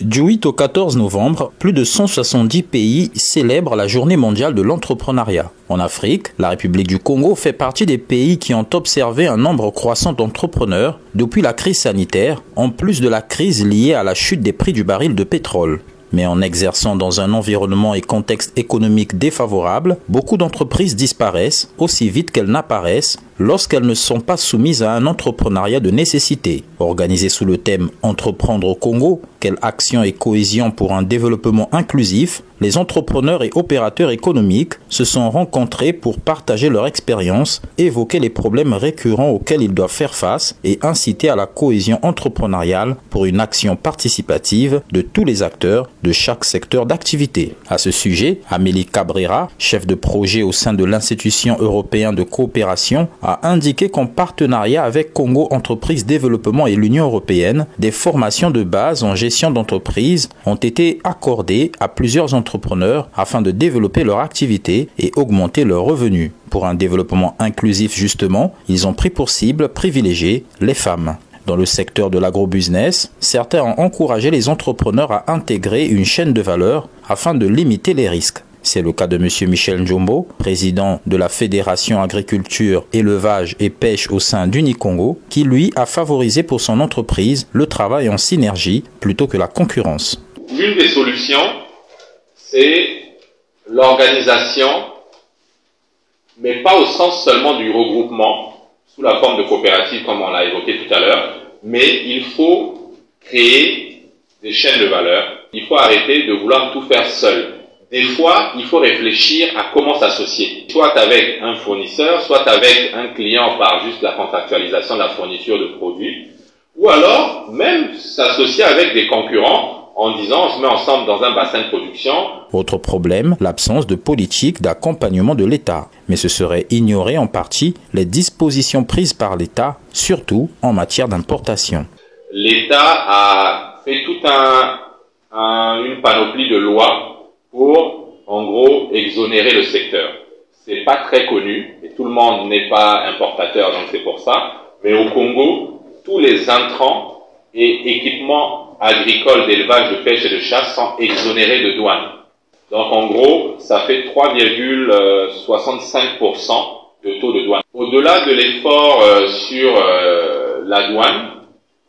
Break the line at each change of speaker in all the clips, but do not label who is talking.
Du 8 au 14 novembre, plus de 170 pays célèbrent la Journée mondiale de l'entrepreneuriat. En Afrique, la République du Congo fait partie des pays qui ont observé un nombre croissant d'entrepreneurs depuis la crise sanitaire, en plus de la crise liée à la chute des prix du baril de pétrole. Mais en exerçant dans un environnement et contexte économique défavorable, beaucoup d'entreprises disparaissent aussi vite qu'elles n'apparaissent lorsqu'elles ne sont pas soumises à un entrepreneuriat de nécessité. Organisé sous le thème « Entreprendre au Congo, quelle action et cohésion pour un développement inclusif », les entrepreneurs et opérateurs économiques se sont rencontrés pour partager leur expérience, évoquer les problèmes récurrents auxquels ils doivent faire face et inciter à la cohésion entrepreneuriale pour une action participative de tous les acteurs de chaque secteur d'activité. À ce sujet, Amélie Cabrera, chef de projet au sein de l'Institution européenne de coopération, a indiqué qu'en partenariat avec Congo Entreprises Développement et l'Union européenne, des formations de base en gestion d'entreprise ont été accordées à plusieurs entrepreneurs afin de développer leur activité et augmenter leurs revenus. Pour un développement inclusif justement, ils ont pris pour cible privilégiée les femmes. Dans le secteur de l'agrobusiness, certains ont encouragé les entrepreneurs à intégrer une chaîne de valeur afin de limiter les risques. C'est le cas de M. Michel Njombo, président de la Fédération Agriculture, Élevage et Pêche au sein d'Unicongo, qui lui a favorisé pour son entreprise le travail en synergie plutôt que la concurrence.
L'une des solutions, c'est l'organisation, mais pas au sens seulement du regroupement, sous la forme de coopérative comme on l'a évoqué tout à l'heure, mais il faut créer des chaînes de valeur. Il faut arrêter de vouloir tout faire seul. Des fois, il faut réfléchir à comment s'associer, soit avec un fournisseur, soit avec un client par juste la contractualisation de la fourniture de produits, ou alors même s'associer avec des concurrents en disant on se met ensemble dans un bassin de production.
Autre problème, l'absence de politique d'accompagnement de l'État. Mais ce serait ignorer en partie les dispositions prises par l'État, surtout en matière d'importation.
L'État a fait toute une panoplie de lois pour, en gros, exonérer le secteur. C'est pas très connu, et tout le monde n'est pas importateur, donc c'est pour ça. Mais au Congo, tous les intrants et équipements agricoles d'élevage, de pêche et de chasse sont exonérés de douane. Donc en gros, ça fait 3,65% de taux de douane. Au-delà de l'effort sur la douane,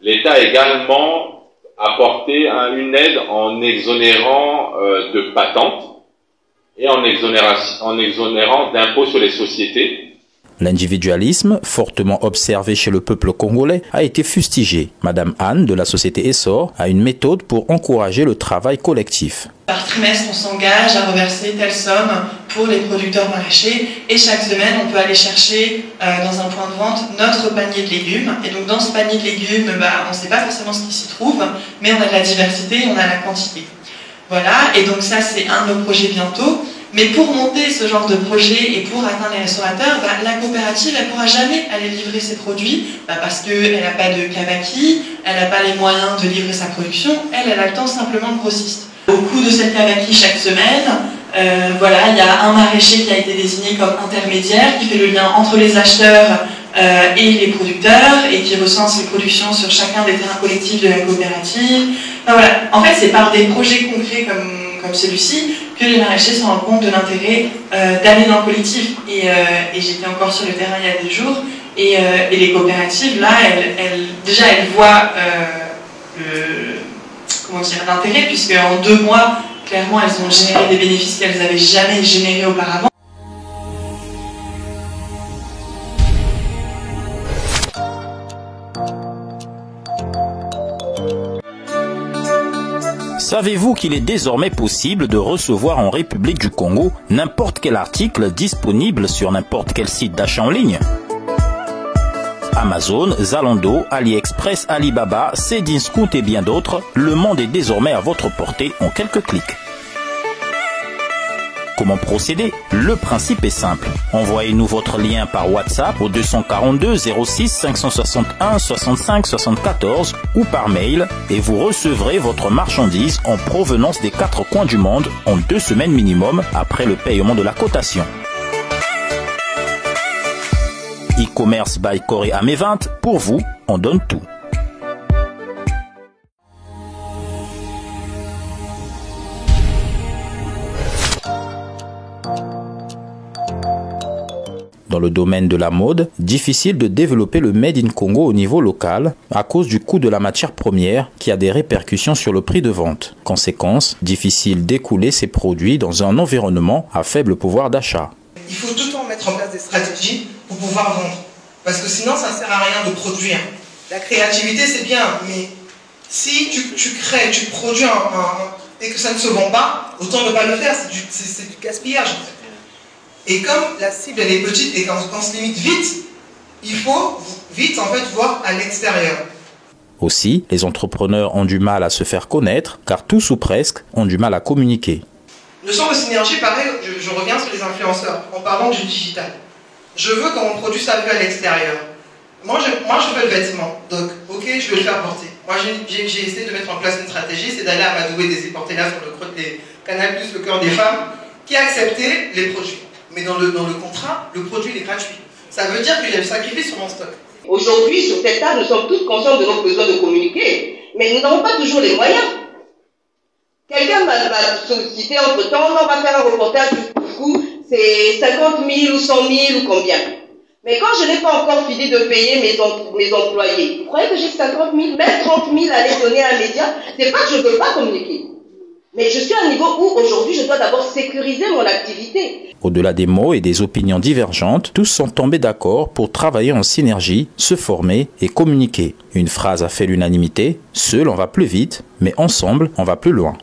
l'État a également apporté une aide en exonérant de patentes et en exonérant d'impôts sur les sociétés.
L'individualisme, fortement observé chez le peuple congolais, a été fustigé. Madame Anne, de la société Essor, a une méthode pour encourager le travail collectif.
Par trimestre, on s'engage à reverser telle somme pour les producteurs maraîchers et chaque semaine, on peut aller chercher dans un point de vente notre panier de légumes. Et donc dans ce panier de légumes, on ne sait pas forcément ce qui s'y trouve, mais on a de la diversité, on a la quantité. Voilà, et donc ça c'est un de nos projets bientôt. Mais pour monter ce genre de projet et pour atteindre les restaurateurs, la coopérative, elle ne pourra jamais aller livrer ses produits parce qu'elle n'a pas de cavaki, elle n'a pas les moyens de livrer sa production, elle a le temps simplement de grossiste. Au coût de cette cavaki chaque semaine, voilà, il y a un maraîcher qui a été désigné comme intermédiaire, qui fait le lien entre les acheteurs et les producteurs et qui recense les productions sur chacun des terrains collectifs de la coopérative. Enfin, voilà. En fait, c'est par des projets concrets comme celui-ci que les maraîchers se rendent compte de l'intérêt d'aller dans le collectif. Et j'étais encore sur le terrain il y a des jours, et les coopératives, là, elles voient l'intérêt, puisque en 2 mois, clairement, elles ont généré des bénéfices qu'elles n'avaient jamais générés auparavant.
Savez-vous qu'il est désormais possible de recevoir en République du Congo n'importe quel article disponible sur n'importe quel site d'achat en ligne? Amazon, Zalando, AliExpress, Alibaba, Cdiscount et bien d'autres, le monde est désormais à votre portée en quelques clics. Comment procéder? Le principe est simple. Envoyez-nous votre lien par WhatsApp au 242 06 561 65 74 ou par mail et vous recevrez votre marchandise en provenance des 4 coins du monde en 2 semaines minimum après le paiement de la cotation. E-commerce by Corée Amevent, pour vous, on donne tout. Dans le domaine de la mode, difficile de développer le Made in Congo au niveau local à cause du coût de la matière première qui a des répercussions sur le prix de vente. Conséquence, difficile d'écouler ces produits dans un environnement à faible pouvoir d'achat.
Il faut tout le temps mettre en place des stratégies pour pouvoir vendre. Parce que sinon, ça ne sert à rien de produire. La créativité, c'est bien, mais si tu crées, tu produis et que ça ne se vend pas, autant ne pas le faire, c'est du gaspillage. Et comme la cible elle est petite et qu'on se limite vite, il faut vite en fait voir à l'extérieur.
Aussi, les entrepreneurs ont du mal à se faire connaître car tous ou presque ont du mal à communiquer.
Notion de synergie, pareil, je reviens sur les influenceurs en parlant du digital. Je veux qu'on produise sa vue à l'extérieur. Moi je veux le vêtement, donc ok, je vais le faire porter. Moi j'ai essayé de mettre en place une stratégie, c'est d'aller à Madoué des porter là sur le creux des Canal+, le cœur des femmes, qui a accepté les produits. Mais dans le contrat, le produit il est gratuit. Ça veut dire qu'il y a le sacrifice sur mon stock.
Aujourd'hui, sur cette table, nous sommes tous conscients de notre besoin de communiquer, mais nous n'avons pas toujours les moyens. Quelqu'un m'a sollicité entre-temps, on va faire un reportage du coup, c'est 50 000 ou 100 000 ou combien. Mais quand je n'ai pas encore fini de payer mes employés, vous croyez que j'ai 50 000, même 30 000 à les donner à un média? C'est pas que je ne veux pas communiquer. Mais je suis à un niveau où aujourd'hui je dois d'abord sécuriser mon activité.
Au-delà des mots et des opinions divergentes, tous sont tombés d'accord pour travailler en synergie, se former et communiquer. Une phrase a fait l'unanimité, seul on va plus vite, mais ensemble on va plus loin.